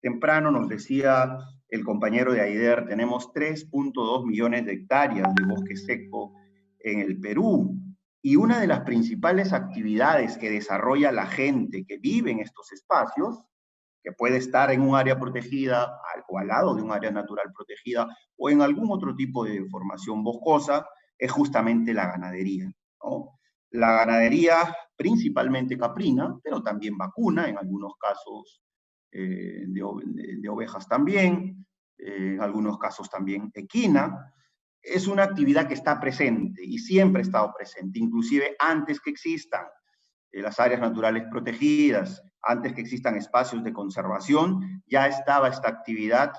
Temprano nos decía el compañero de Aider, tenemos 3.2 millones de hectáreas de bosque seco en el Perú. Y una de las principales actividades que desarrolla la gente que vive en estos espacios, que puede estar en un área protegida o al lado de un área natural protegida o en algún otro tipo de formación boscosa, es justamente la ganadería, ¿no? La ganadería principalmente caprina, pero también vacuna, en algunos casos de ovejas también, en algunos casos también equina. Es una actividad que está presente y siempre ha estado presente, inclusive antes que existan las áreas naturales protegidas, antes que existan espacios de conservación, ya estaba esta actividad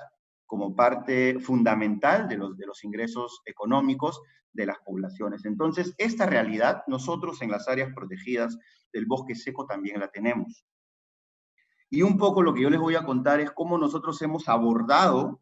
como parte fundamental de los ingresos económicos de las poblaciones. Entonces, esta realidad nosotros en las áreas protegidas del bosque seco también la tenemos. Y un poco lo que yo les voy a contar es cómo nosotros hemos abordado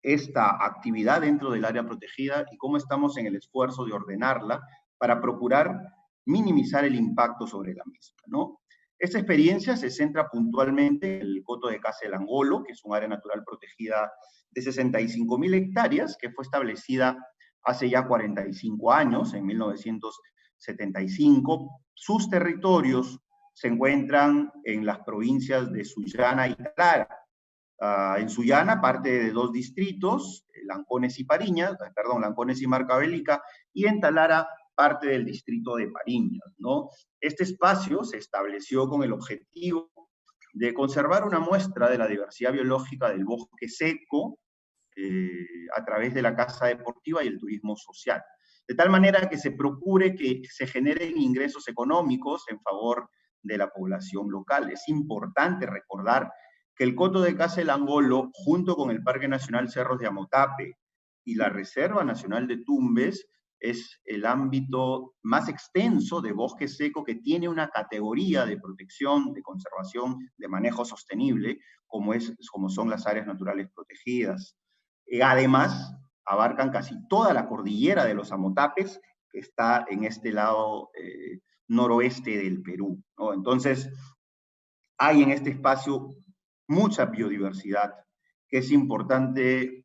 esta actividad dentro del área protegida y cómo estamos en el esfuerzo de ordenarla para procurar minimizar el impacto sobre la misma, ¿no? Esta experiencia se centra puntualmente en el Coto de Casa del Angolo, que es un área natural protegida de 65.000 hectáreas, que fue establecida hace ya 45 años, en 1975. Sus territorios se encuentran en las provincias de Sullana y Talara. En Sullana, parte de dos distritos, Lancones y Pariñas, Lancones y Marcabélica, y en Talara, parte del distrito de Pariñas, ¿no? Este espacio se estableció con el objetivo de conservar una muestra de la diversidad biológica del bosque seco a través de la casa deportiva y el turismo social. De tal manera que se procure que se generen ingresos económicos en favor de la población local. Es importante recordar que el Coto de Casa del Angolo, junto con el Parque Nacional Cerros de Amotape y la Reserva Nacional de Tumbes, es el ámbito más extenso de bosque seco que tiene una categoría de protección, de conservación, de manejo sostenible, como son las áreas naturales protegidas. Además, abarcan casi toda la cordillera de los Amotapes, que está en este lado noroeste del Perú, ¿no? Entonces, hay en este espacio mucha biodiversidad que es importante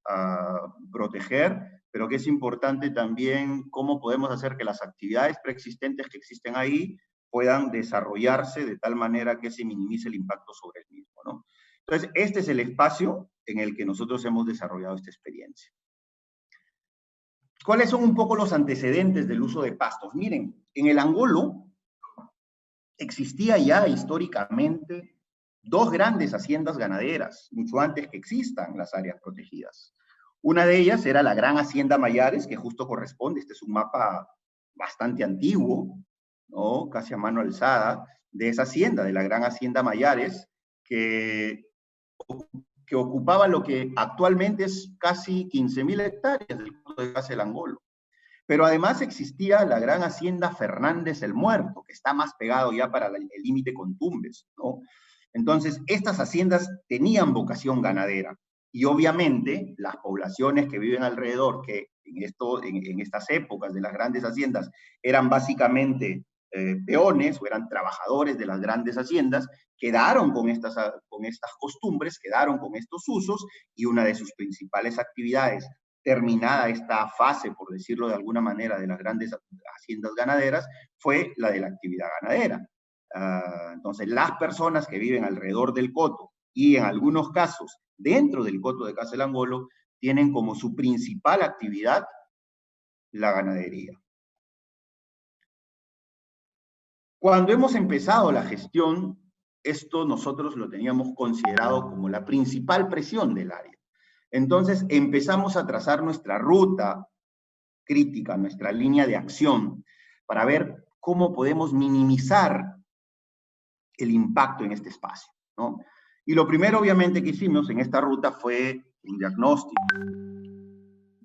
proteger, pero que es importante también cómo podemos hacer que las actividades preexistentes que existen ahí puedan desarrollarse de tal manera que se minimice el impacto sobre el mismo, ¿no? Entonces, este es el espacio en el que nosotros hemos desarrollado esta experiencia. ¿Cuáles son un poco los antecedentes del uso de pastos? Miren, en el Angolo existía ya históricamente dos grandes haciendas ganaderas, mucho antes que existan las áreas protegidas. Una de ellas era la Gran Hacienda Mayares, que justo corresponde, este es un mapa bastante antiguo, ¿no? Casi a mano alzada, de esa hacienda, de la Gran Hacienda Mayares, que ocupaba lo que actualmente es casi 15.000 hectáreas del Coto de Casa del Angolo. Pero además existía la Gran Hacienda Fernández el Muerto, que está más pegado ya para el límite con Tumbes, ¿no? Entonces, estas haciendas tenían vocación ganadera y obviamente las poblaciones que viven alrededor, que en estas épocas de las grandes haciendas eran básicamente peones o eran trabajadores de las grandes haciendas, quedaron con estas costumbres, quedaron con estos usos y una de sus principales actividades, terminada esta fase, por decirlo de alguna manera, de las grandes haciendas ganaderas, fue la de la actividad ganadera. Entonces, las personas que viven alrededor del coto y en algunos casos dentro del Coto de Casa del Angolo tienen como su principal actividad la ganadería. Cuando hemos empezado la gestión, esto nosotros lo teníamos considerado como la principal presión del área. Entonces empezamos a trazar nuestra ruta crítica, nuestra línea de acción, para ver cómo podemos minimizar el impacto en este espacio, ¿no? Y lo primero, obviamente, que hicimos en esta ruta fue un diagnóstico.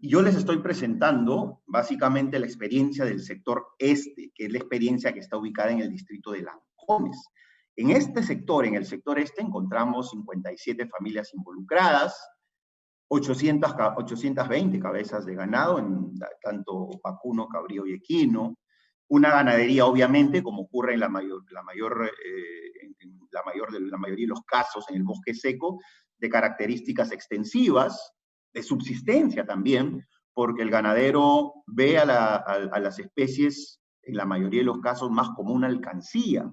Y yo les estoy presentando básicamente la experiencia del sector este, que es la experiencia que está ubicada en el distrito de Lancones. En este sector, en el sector este, encontramos 57 familias involucradas, 820 cabezas de ganado, en tanto vacuno, cabrío y equino, Una ganadería, obviamente, como ocurre en la mayoría de los casos en el bosque seco, de características extensivas, de subsistencia también, porque el ganadero ve a las especies, en la mayoría de los casos, más como una alcancía,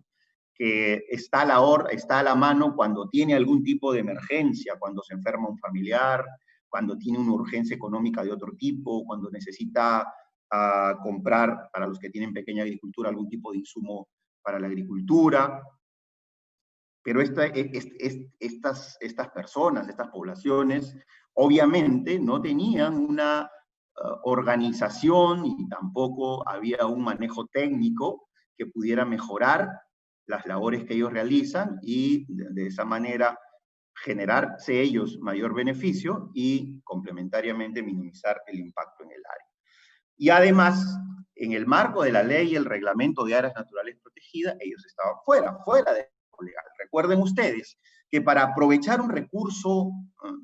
que está a la mano cuando tiene algún tipo de emergencia, cuando se enferma un familiar, cuando tiene una urgencia económica de otro tipo, cuando necesita comprar, para los que tienen pequeña agricultura, algún tipo de insumo para la agricultura. Pero estas personas, estas poblaciones, obviamente no tenían una organización y tampoco había un manejo técnico que pudiera mejorar las labores que ellos realizan y de esa manera generarse ellos mayor beneficio y complementariamente minimizar el impacto en el área. Y además, en el marco de la ley y el reglamento de áreas naturales protegidas, ellos estaban fuera de lo legal. Recuerden ustedes que para aprovechar un recurso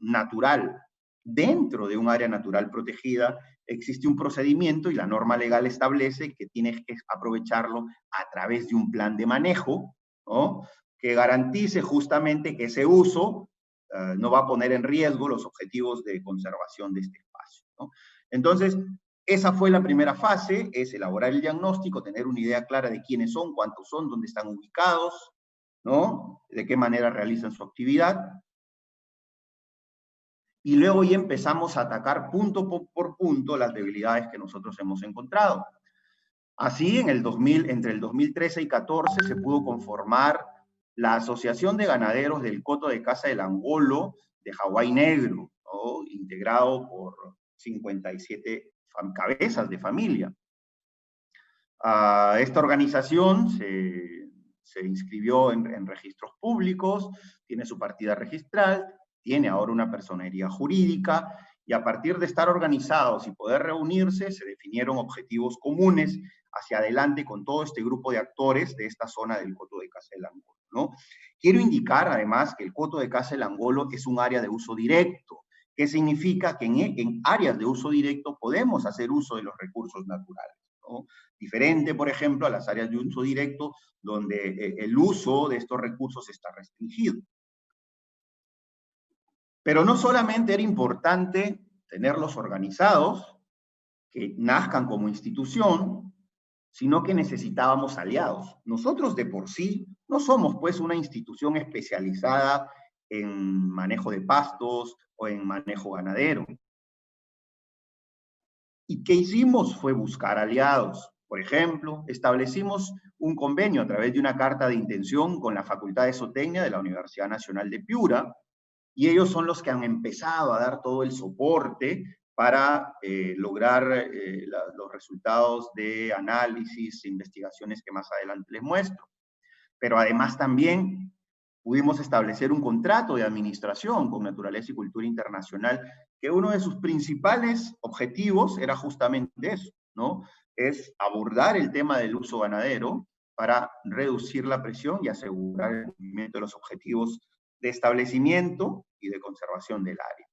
natural dentro de un área natural protegida, existe un procedimiento y la norma legal establece que tienes que aprovecharlo a través de un plan de manejo, ¿no?, que garantice justamente que ese uso no va a poner en riesgo los objetivos de conservación de este espacio, ¿no? Entonces, esa fue la primera fase, es elaborar el diagnóstico, tener una idea clara de quiénes son, cuántos son, dónde están ubicados, ¿no?, de qué manera realizan su actividad. Y luego ya empezamos a atacar punto por punto las debilidades que nosotros hemos encontrado. Así, entre el 2013 y 2014 se pudo conformar la Asociación de Ganaderos del Coto de Casa del Angolo de Hawái Negro, ¿no?, integrado por 57 cabezas de familia. Esta organización se inscribió en registros públicos, tiene su partida registral, tiene ahora una personería jurídica, y a partir de estar organizados y poder reunirse, se definieron objetivos comunes hacia adelante con todo este grupo de actores de esta zona del Coto de Casa del Angolo, ¿no? Quiero indicar, además, que el Coto de Casa del Angolo es un área de uso directo, que significa que en áreas de uso directo podemos hacer uso de los recursos naturales, ¿no? Diferente, por ejemplo, a las áreas de uso directo, donde el uso de estos recursos está restringido. Pero no solamente era importante tenerlos organizados, que nazcan como institución, sino que necesitábamos aliados. Nosotros de por sí no somos pues una institución especializada en manejo de pastos o en manejo ganadero. ¿Y qué hicimos? Fue buscar aliados. Por ejemplo, establecimos un convenio a través de una carta de intención con la Facultad de Zootecnia de la Universidad Nacional de Piura, y ellos son los que han empezado a dar todo el soporte para lograr los resultados de análisis, investigaciones que más adelante les muestro. Pero además también pudimos establecer un contrato de administración con Naturaleza y Cultura Internacional, que uno de sus principales objetivos era justamente eso, ¿no? Es abordar el tema del uso ganadero para reducir la presión y asegurar el cumplimiento de los objetivos de establecimiento y de conservación del área.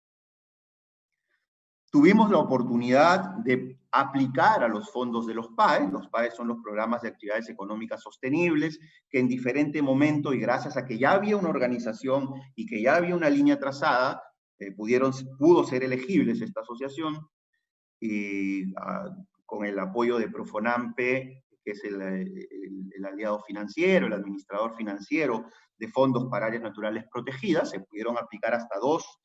Tuvimos la oportunidad de aplicar a los fondos de los PAE. Los PAE son los programas de actividades económicas sostenibles, que en diferente momento, y gracias a que ya había una organización y que ya había una línea trazada, pudo ser elegibles esta asociación, y con el apoyo de Profonampe, que es el aliado financiero, el administrador financiero de fondos para áreas naturales protegidas, se pudieron aplicar hasta 2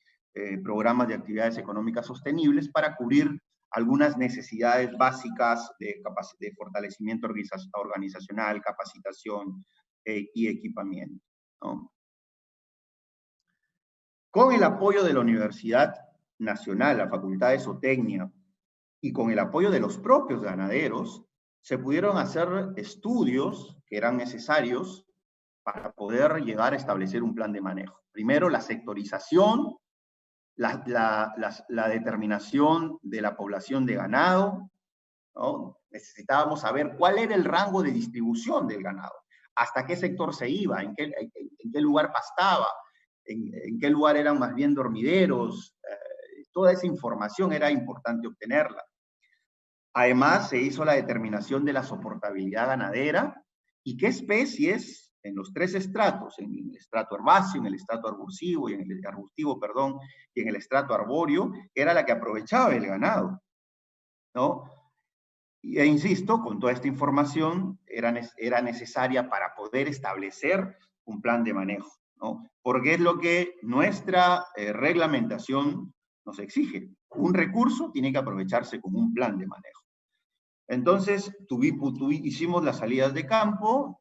programas de actividades económicas sostenibles para cubrir algunas necesidades básicas de fortalecimiento organizacional, capacitación y equipamiento, ¿no? Con el apoyo de la Universidad Nacional, la Facultad de Zootecnia, y con el apoyo de los propios ganaderos, se pudieron hacer estudios que eran necesarios para poder llegar a establecer un plan de manejo. Primero, la sectorización, la determinación de la población de ganado, ¿no? Necesitábamos saber cuál era el rango de distribución del ganado, hasta qué sector se iba, en qué lugar pastaba, en qué lugar eran más bien dormideros. Toda esa información era importante obtenerla. Además, se hizo la determinación de la soportabilidad ganadera y qué especies en los tres estratos, en el estrato herbáceo, en el estrato arbustivo, y en el arbustivo, perdón, y en el estrato arbóreo, era la que aprovechaba el ganado, ¿no? E insisto, con toda esta información era necesaria para poder establecer un plan de manejo, ¿no? Porque es lo que nuestra reglamentación nos exige. Un recurso tiene que aprovecharse con un plan de manejo. Entonces, hicimos las salidas de campo,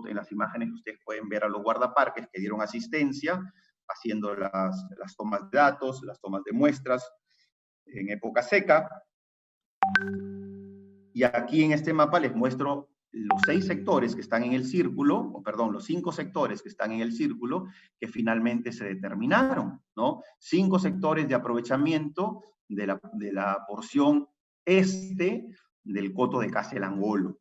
en las imágenes ustedes pueden ver a los guardaparques que dieron asistencia, haciendo las tomas de datos, las tomas de muestras en época seca. Y aquí en este mapa les muestro los 6 sectores que están en el círculo, o perdón, los 5 sectores que están en el círculo, que finalmente se determinaron, ¿no? 5 sectores de aprovechamiento de la porción este del coto de Caselangolo,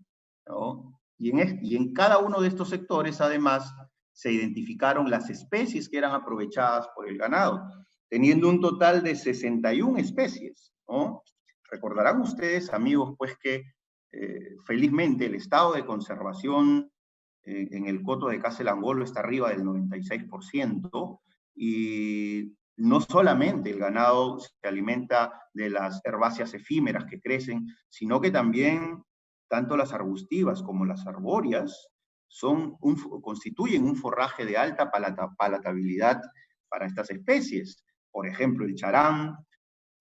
¿no? Y en cada uno de estos sectores, además, se identificaron las especies que eran aprovechadas por el ganado, teniendo un total de 61 especies, ¿no? Recordarán ustedes, amigos, pues que felizmente el estado de conservación en el coto de Caselangolo está arriba del 96%, y no solamente el ganado se alimenta de las herbáceas efímeras que crecen, sino que también tanto las arbustivas como las arbóreas constituyen un forraje de alta palatabilidad para estas especies. Por ejemplo, el charán,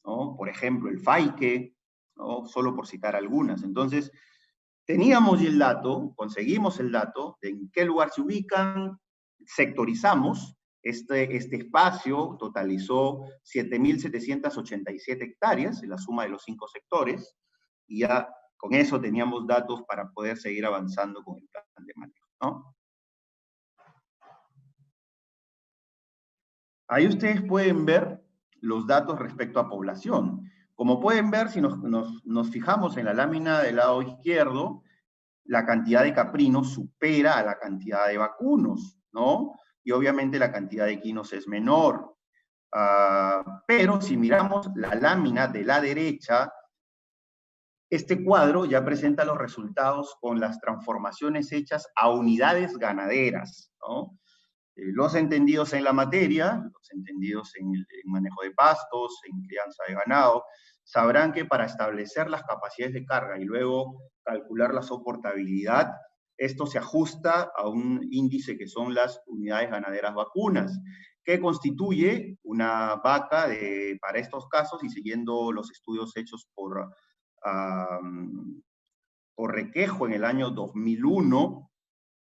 ¿no? Por ejemplo, el faique, ¿no? Solo por citar algunas. Entonces, teníamos el dato, conseguimos el dato de en qué lugar se ubican, sectorizamos, este espacio totalizó 7.787 hectáreas, en la suma de los 5 sectores, y ya con eso teníamos datos para poder seguir avanzando con el plan de manejo, ¿no? Ahí ustedes pueden ver los datos respecto a población. Como pueden ver, si nos fijamos en la lámina del lado izquierdo, la cantidad de caprinos supera a la cantidad de vacunos, ¿no? Y obviamente la cantidad de equinos es menor. Pero si miramos la lámina de la derecha, este cuadro ya presenta los resultados con las transformaciones hechas a unidades ganaderas, ¿no? Los entendidos en la materia, los entendidos en el manejo de pastos, en crianza de ganado, sabrán que para establecer las capacidades de carga y luego calcular la soportabilidad, esto se ajusta a un índice que son las unidades ganaderas vacunas, que constituye una vaca para estos casos, y siguiendo los estudios hechos por Requejo en el año 2001,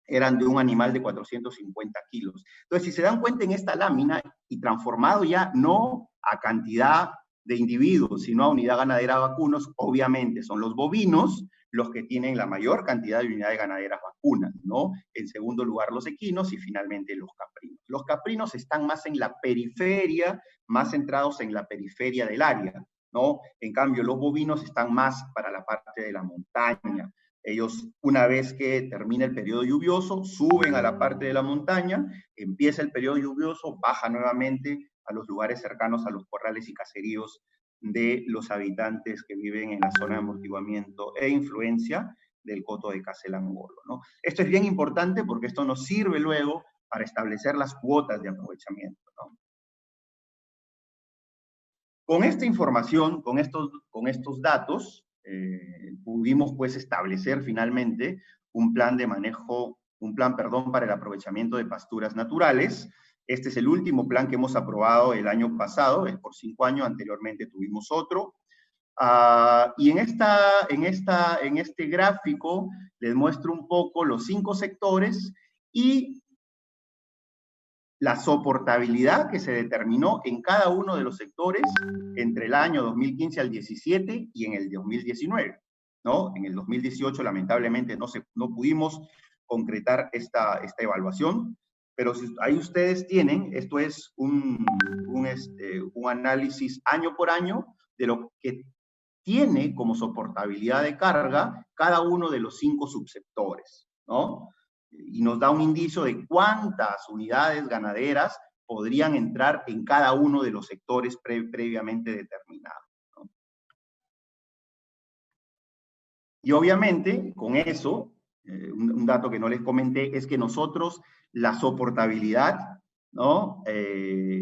eran de un animal de 450 kilos. Entonces, si se dan cuenta en esta lámina, y transformado ya no a cantidad de individuos, sino a unidad ganadera vacunos, obviamente son los bovinos los que tienen la mayor cantidad de unidades ganaderas vacunas, ¿no? En segundo lugar, los equinos y finalmente los caprinos. Los caprinos están más en la periferia, más centrados en la periferia del área, ¿no? En cambio, los bovinos están más para la parte de la montaña. Ellos, una vez que termina el periodo lluvioso, suben a la parte de la montaña, empieza el periodo lluvioso, baja nuevamente a los lugares cercanos a los corrales y caseríos de los habitantes que viven en la zona de amortiguamiento e influencia del coto de Caselangolo, ¿no? Esto es bien importante porque esto nos sirve luego para establecer las cuotas de aprovechamiento, ¿no? Con esta información, con estos datos, pudimos pues establecer finalmente un plan de manejo, perdón, para el aprovechamiento de pasturas naturales. Este es el último plan que hemos aprobado el año pasado, es por 5 años, anteriormente tuvimos otro. Y en este gráfico les muestro un poco los 5 sectores y la soportabilidad que se determinó en cada uno de los sectores entre el año 2015 al 17 y en el 2019, ¿no? En el 2018, lamentablemente, no pudimos concretar esta evaluación, pero ahí ustedes tienen, esto es un análisis año por año de lo que tiene como soportabilidad de carga cada uno de los 5 subsectores, ¿no? Y nos da un indicio de cuántas unidades ganaderas podrían entrar en cada uno de los sectores previamente determinados, ¿no? Y obviamente, con eso, un dato que no les comenté, es que nosotros la soportabilidad, ¿no?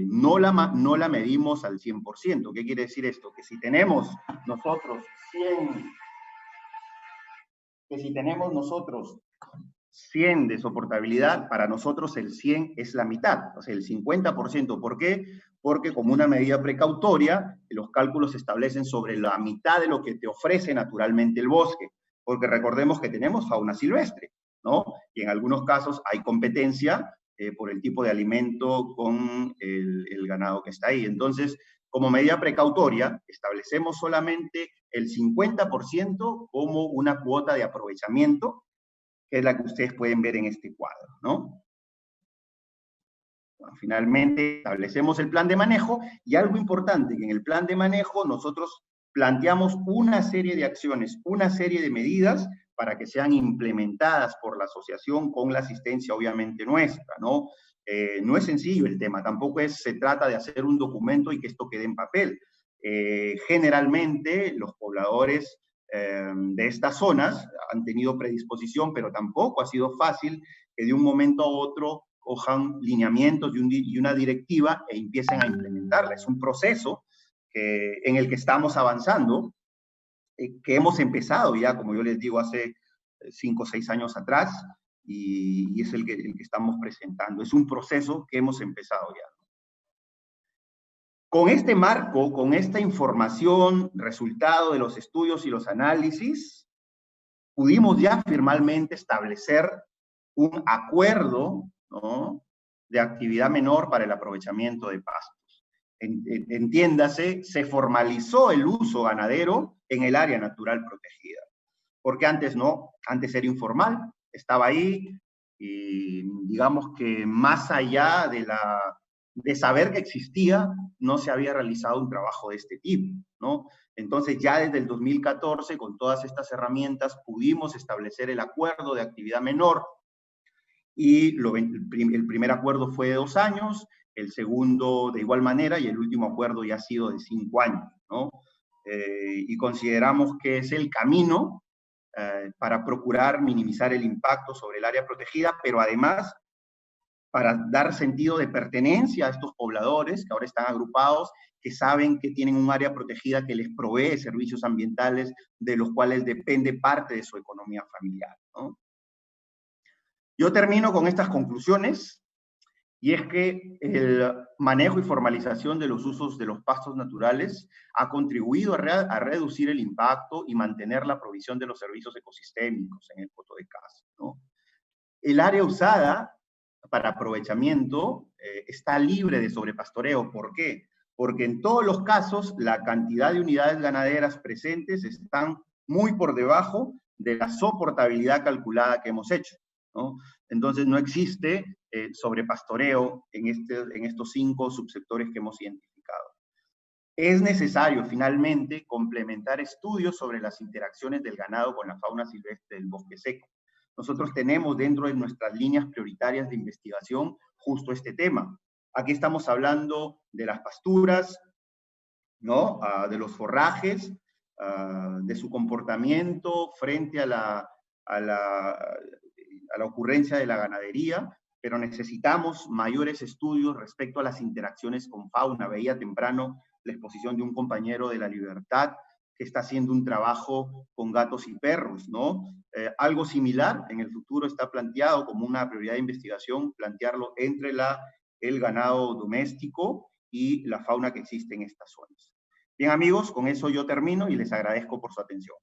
No la medimos al 100%. ¿Qué quiere decir esto? Que si tenemos nosotros 100 de soportabilidad, para nosotros el 100 es la mitad, o sea, el 50%. ¿Por qué? Porque como una medida precautoria, los cálculos se establecen sobre la mitad de lo que te ofrece naturalmente el bosque, porque recordemos que tenemos fauna silvestre, ¿no? Y en algunos casos hay competencia por el tipo de alimento con el ganado que está ahí. Entonces, como medida precautoria, establecemos solamente el 50% como una cuota de aprovechamiento, que es la que ustedes pueden ver en este cuadro, ¿no? Bueno, finalmente establecemos el plan de manejo y algo importante, que en el plan de manejo nosotros planteamos una serie de acciones, una serie de medidas para que sean implementadas por la asociación con la asistencia obviamente nuestra, ¿no? No es sencillo el tema, tampoco se trata de hacer un documento y que esto quede en papel. Generalmente los pobladores de estas zonas han tenido predisposición, pero tampoco ha sido fácil que de un momento a otro cojan lineamientos y una directiva e empiecen a implementarla. Es un proceso en el que estamos avanzando, que hemos empezado ya, como yo les digo, hace 5 o 6 años atrás, y es el que estamos presentando. Es un proceso que hemos empezado ya. Con este marco, con esta información, resultado de los estudios y los análisis, pudimos ya formalmente establecer un acuerdo, ¿no?, de actividad menor para el aprovechamiento de pastos. Entiéndase, se formalizó el uso ganadero en el área natural protegida, porque antes no, antes era informal, estaba ahí, y digamos que más allá de saber que existía, no se había realizado un trabajo de este tipo, ¿no? Entonces ya desde el 2014, con todas estas herramientas, pudimos establecer el acuerdo de actividad menor, y el primer acuerdo fue de 2 años, el segundo de igual manera, y el último acuerdo ya ha sido de 5 años, ¿no? Y consideramos que es el camino para procurar minimizar el impacto sobre el área protegida, pero además para dar sentido de pertenencia a estos pobladores que ahora están agrupados, que saben que tienen un área protegida que les provee servicios ambientales de los cuales depende parte de su economía familiar, ¿no? Yo termino con estas conclusiones, y es que el manejo y formalización de los usos de los pastos naturales ha contribuido a reducir el impacto y mantener la provisión de los servicios ecosistémicos en el Coto de Caza, ¿no? El área usada para aprovechamiento está libre de sobrepastoreo. ¿Por qué? Porque en todos los casos la cantidad de unidades ganaderas presentes están muy por debajo de la soportabilidad calculada que hemos hecho, ¿no? Entonces no existe sobrepastoreo en estos 5 subsectores que hemos identificado. Es necesario, finalmente, complementar estudios sobre las interacciones del ganado con la fauna silvestre del bosque seco. Nosotros tenemos dentro de nuestras líneas prioritarias de investigación justo este tema. Aquí estamos hablando de las pasturas, ¿no? De los forrajes, de su comportamiento frente a la ocurrencia de la ganadería, pero necesitamos mayores estudios respecto a las interacciones con fauna. Veía temprano la exposición de un compañero de La Libertad que está haciendo un trabajo con gatos y perros, ¿no? Algo similar en el futuro está planteado como una prioridad de investigación, plantearlo entre el ganado doméstico y la fauna que existe en estas zonas. Bien, amigos, con eso yo termino y les agradezco por su atención.